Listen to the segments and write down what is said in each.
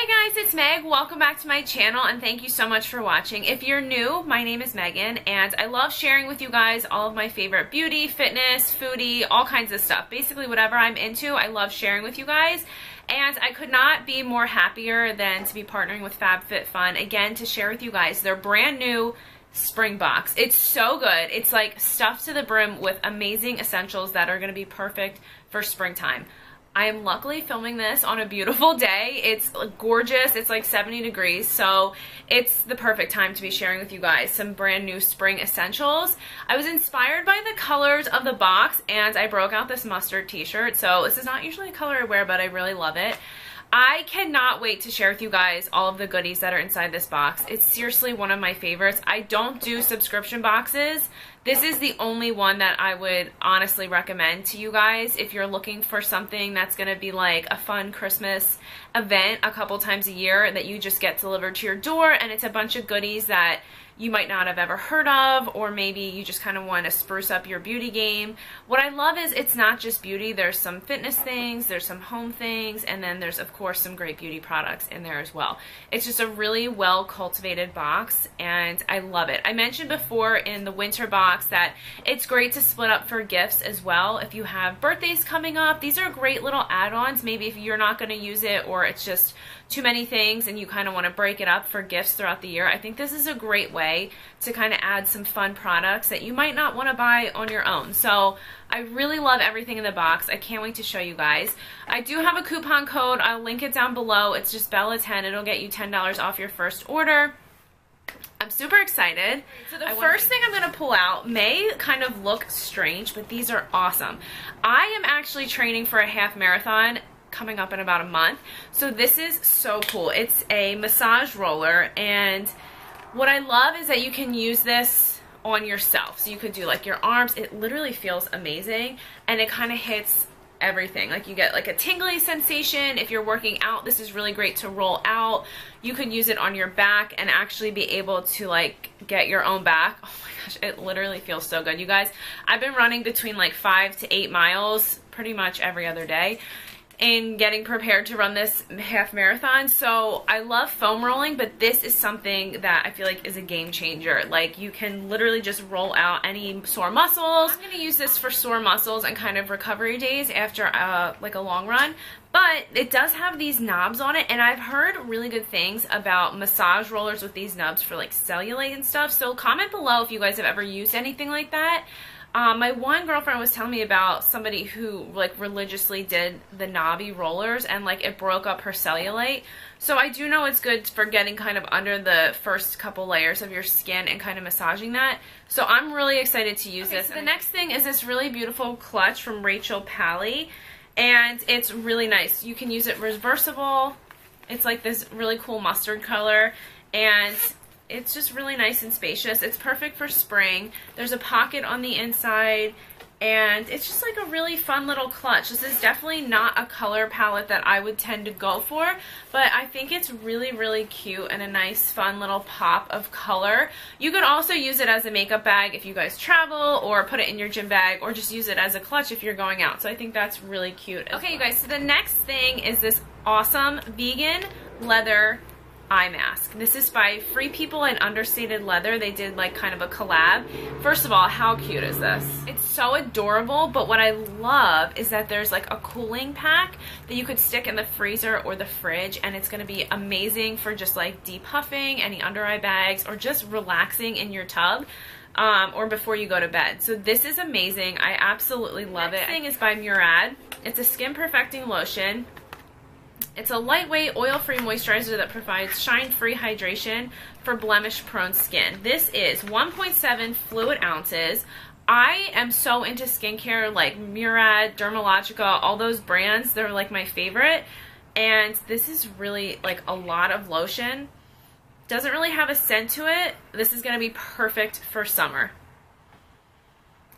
Hey guys, it's Meg. Welcome back to my channel and thank you so much for watching. If you're new, my name is Megan and I love sharing with you guys all of my favorite beauty, fitness, foodie, all kinds of stuff. Basically whatever I'm into, I love sharing with you guys. And I could not be more happier than to be partnering with FabFitFun again to share with you guys their brand new spring box. It's so good. It's like stuffed to the brim with amazing essentials that are going to be perfect for springtime. I am luckily filming this on a beautiful day. It's gorgeous. It's like 70 degrees, so it's the perfect time to be sharing with you guys some brand new spring essentials. I was inspired by the colors of the box and I broke out this mustard t-shirt. So this is not usually a color I wear, but I really love it. I cannot wait to share with you guys all of the goodies that are inside this box. It's seriously one of my favorites. I don't do subscription boxes. This is the only one that I would honestly recommend to you guys if you're looking for something that's going to be like a fun Christmas event a couple times a year that you just get delivered to your door and it's a bunch of goodies that you might not have ever heard of, or maybe you just kind of want to spruce up your beauty game. What I love is it's not just beauty. There's some fitness things, there's some home things, and then there's of course some great beauty products in there as well. It's just a really well cultivated box and I love it. I mentioned before in the winter box that it's great to split up for gifts as well. If you have birthdays coming up, these are great little add-ons. Maybe if you're not going to use it or it's just too many things and you kind of want to break it up for gifts throughout the year, I think this is a great way to kind of add some fun products that you might not want to buy on your own. So I really love everything in the box. I can't wait to show you guys. I do have a coupon code. I'll link it down below. It's just Bella10. It'll get you $10 off your first order. I'm super excited. So the first thing I'm going to pull out may kind of look strange, but these are awesome. I am actually training for a half marathon coming up in about a month. So this is so cool. It's a massage roller, and what I love is that you can use this on yourself. So you could do like your arms. It literally feels amazing and it kind of hits everything. Like you get like a tingly sensation. If you're working out, this is really great to roll out. You could use it on your back and actually be able to like get your own back. Oh my gosh, it literally feels so good. You guys, I've been running between like 5 to 8 miles pretty much every other day in getting prepared to run this half marathon. So I love foam rolling, but this is something that I feel like is a game changer. Like you can literally just roll out any sore muscles. I'm going to use this for sore muscles and kind of recovery days after like a long run. But it does have these knobs on it, and I've heard really good things about massage rollers with these knobs for like cellulite and stuff. So comment below if you guys have ever used anything like that. My one girlfriend was telling me about somebody who like religiously did the knobby rollers and like it broke up her cellulite. So I do know it's good for getting kind of under the first couple layers of your skin and kind of massaging that. So I'm really excited to use this. So the next thing is this really beautiful clutch from Rachel Pally, and it's really nice. You can use it reversible. It's like this really cool mustard color, and it's just really nice and spacious. It's perfect for spring. There's a pocket on the inside, and it's just like a really fun little clutch. This is definitely not a color palette that I would tend to go for, but I think it's really, really cute and a nice, fun little pop of color. You could also use it as a makeup bag if you guys travel, or put it in your gym bag, or just use it as a clutch if you're going out. So I think that's really cute. Okay, you guys, so the next thing is this awesome vegan leather eye mask. This is by Free People and Understated Leather. They did like kind of a collab. First of all, how cute is this? It's so adorable, but what I love is that there's like a cooling pack that you could stick in the freezer or the fridge, and it's going to be amazing for just like depuffing any under eye bags or just relaxing in your tub. Or before you go to bed. So this is amazing. I absolutely love it. Next thing is by Murad. It's a skin perfecting lotion. It's a lightweight, oil-free moisturizer that provides shine-free hydration for blemish-prone skin. This is 1.7 fluid ounces. I am so into skincare, like Murad, Dermalogica, all those brands. They're like my favorite. And this is really like a lot of lotion. Doesn't really have a scent to it. This is going to be perfect for summer.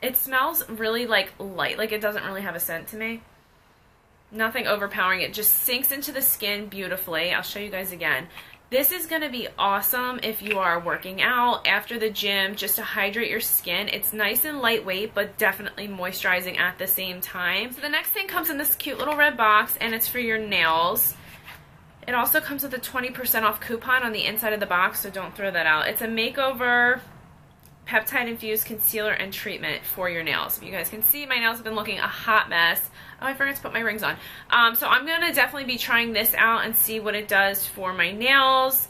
It smells really like light. Like it doesn't really have a scent to me. Nothing overpowering. It just sinks into the skin beautifully. I'll show you guys again. This is going to be awesome if you are working out after the gym, just to hydrate your skin. It's nice and lightweight, but definitely moisturizing at the same time. So the next thing comes in this cute little red box, and it's for your nails. It also comes with a 20% off coupon on the inside of the box, so don't throw that out. It's a makeover peptide infused concealer and treatment for your nails. If you guys can see, my nails have been looking a hot mess. Oh, I forgot to put my rings on. So I'm going to definitely be trying this out and see what it does for my nails.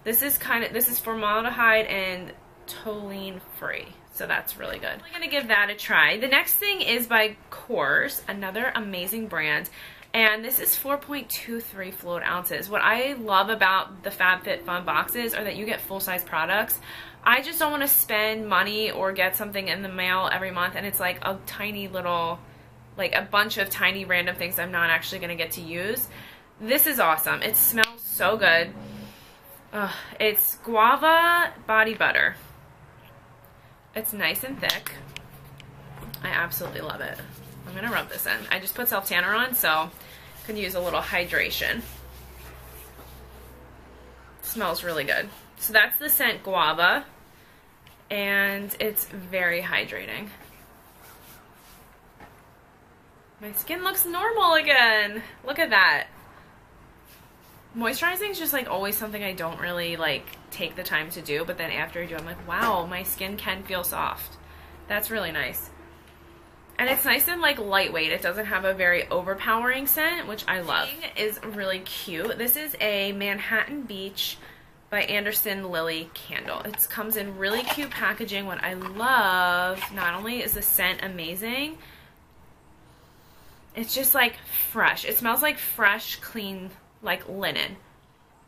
This is formaldehyde and toluene free. So that's really good. I'm going to give that a try. The next thing is by Kors, another amazing brand. And this is 4.23 fluid ounces. What I love about the FabFitFun boxes are that you get full-size products. I just don't want to spend money or get something in the mail every month and it's like a tiny little, like a bunch of tiny random things I'm not actually going to get to use. This is awesome. It smells so good. It's guava body butter. It's nice and thick. I absolutely love it. I'm going to rub this in. I just put self-tanner on, so could use a little hydration. It smells really good. So that's the scent guava, and it's very hydrating. My skin looks normal again. Look at that. Moisturizing is just like always something I don't really like take the time to do, but then after I do, I'm like, wow, my skin can feel soft. That's really nice. And it's nice and like lightweight. It doesn't have a very overpowering scent, which I love. This is really cute. This is a Manhattan Beach by Anderson Lily candle. It comes in really cute packaging. What I love, not only is the scent amazing, it's just like fresh. It smells like fresh, clean, like linen.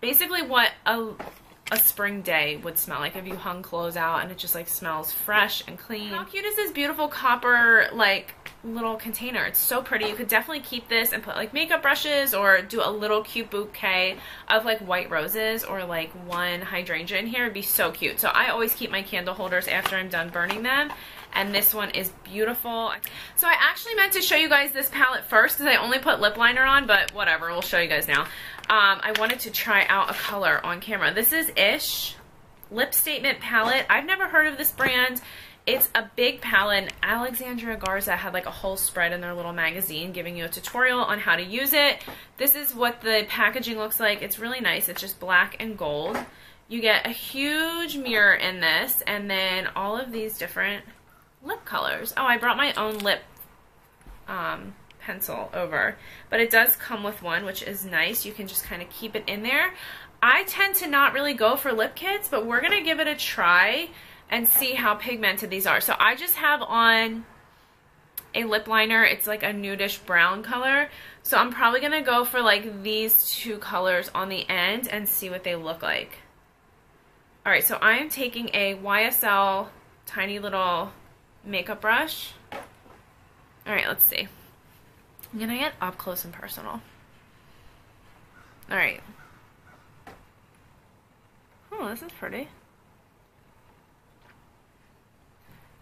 Basically what a spring day would smell like if you hung clothes out, and it just like smells fresh and clean. How cute is this beautiful copper like little container? It's so pretty. You could definitely keep this and put like makeup brushes or do a little cute bouquet of like white roses or like one hydrangea in here. It'd be so cute. So I always keep my candle holders after I'm done burning them. And this one is beautiful. So I actually meant to show you guys this palette first because I only put lip liner on, but whatever, we'll show you guys now. I wanted to try out a color on camera. This is Ish Lip Statement Palette. I've never heard of this brand. It's a big palette. Alexandria Garza had like a whole spread in their little magazine giving you a tutorial on how to use it. This is what the packaging looks like. It's really nice. It's just black and gold. You get a huge mirror in this, and then all of these different lip colors. Oh, I brought my own lip pencil over, but it does come with one, which is nice. You can just kind of keep it in there. I tend to not really go for lip kits, but we're gonna give it a try and see how pigmented these are. So I just have on a lip liner. It's like a nudish brown color, so I'm probably gonna go for like these two colors on the end and see what they look like. Alright, so I am taking a YSL tiny little makeup brush. Alright, let's see. I'm gonna get up close and personal. Alright. Oh, this is pretty.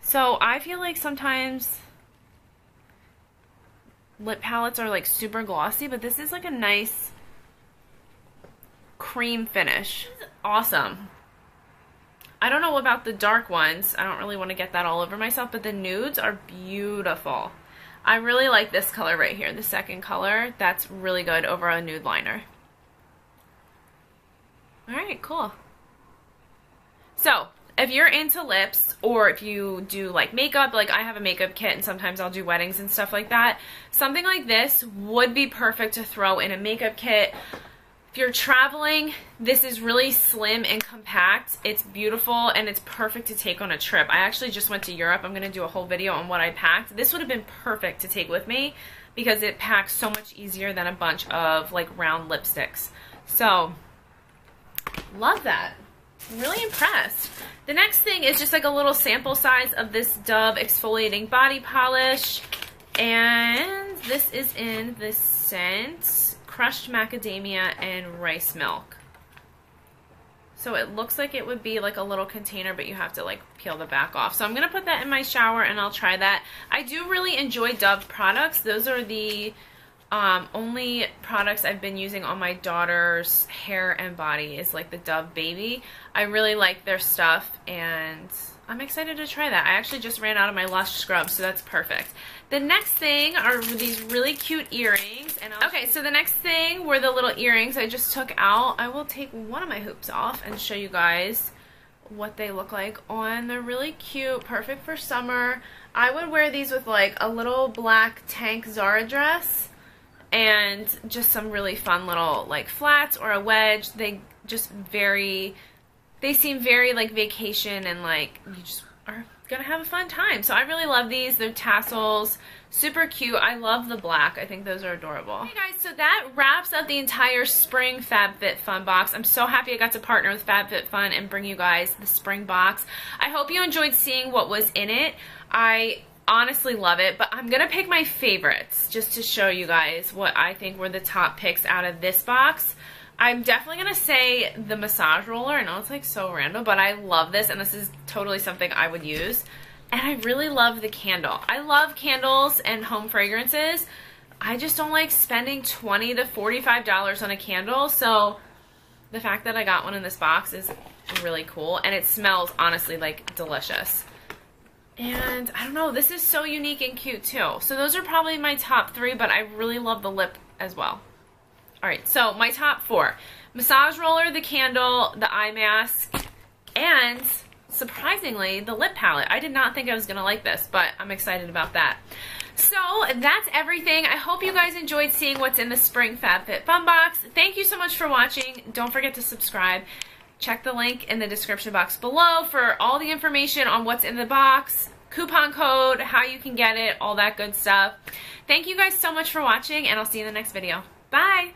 So I feel like sometimes lip palettes are like super glossy, but this is like a nice cream finish. This is awesome. I don't know about the dark ones. I don't really want to get that all over myself, but the nudes are beautiful. I really like this color right here, the second color. That's really good over a nude liner. Alright, cool. So, if you're into lips, or if you do like makeup, like I have a makeup kit and sometimes I'll do weddings and stuff like that, something like this would be perfect to throw in a makeup kit. If you're traveling, this is really slim and compact. It's beautiful and it's perfect to take on a trip. I actually just went to Europe. I'm going to do a whole video on what I packed. This would have been perfect to take with me because it packs so much easier than a bunch of like round lipsticks. So, love that. I'm really impressed. The next thing is just like a little sample size of this Dove exfoliating body polish. And this is in the scent Crushed Macadamia and Rice Milk. So it looks like it would be like a little container, but you have to like peel the back off. So I'm going to put that in my shower and I'll try that. I do really enjoy Dove products. Those are the only products I've been using on my daughter's hair and body is like the Dove Baby. I really like their stuff and I'm excited to try that. I actually just ran out of my Lush scrub, so that's perfect. The next thing are these really cute earrings. And okay, so the next thing were the little earrings I just took out. I will take one of my hoops off and show you guys what they look like on. They're really cute, perfect for summer. I would wear these with like a little black tank Zara dress and just some really fun little like flats or a wedge. They seem very like vacation and like you just are gonna have a fun time. So I really love these. They're tassels, super cute. I love the black. I think those are adorable. Hey guys, so that wraps up the entire spring FabFitFun box. I'm so happy I got to partner with FabFitFun and bring you guys the spring box. I hope you enjoyed seeing what was in it. I honestly love it, but I'm gonna pick my favorites just to show you guys what I think were the top picks out of this box. I'm definitely going to say the massage roller. I know it's like so random, but I love this, and this is totally something I would use. And I really love the candle. I love candles and home fragrances. I just don't like spending $20 to $45 on a candle, so the fact that I got one in this box is really cool, and it smells honestly like delicious. And I don't know, this is so unique and cute too. So those are probably my top 3, but I really love the lip as well. Alright, so my top 4. Massage roller, the candle, the eye mask, and surprisingly, the lip palette. I did not think I was going to like this, but I'm excited about that. So that's everything. I hope you guys enjoyed seeing what's in the spring FabFitFun box. Thank you so much for watching. Don't forget to subscribe. Check the link in the description box below for all the information on what's in the box, coupon code, how you can get it, all that good stuff. Thank you guys so much for watching, and I'll see you in the next video. Bye!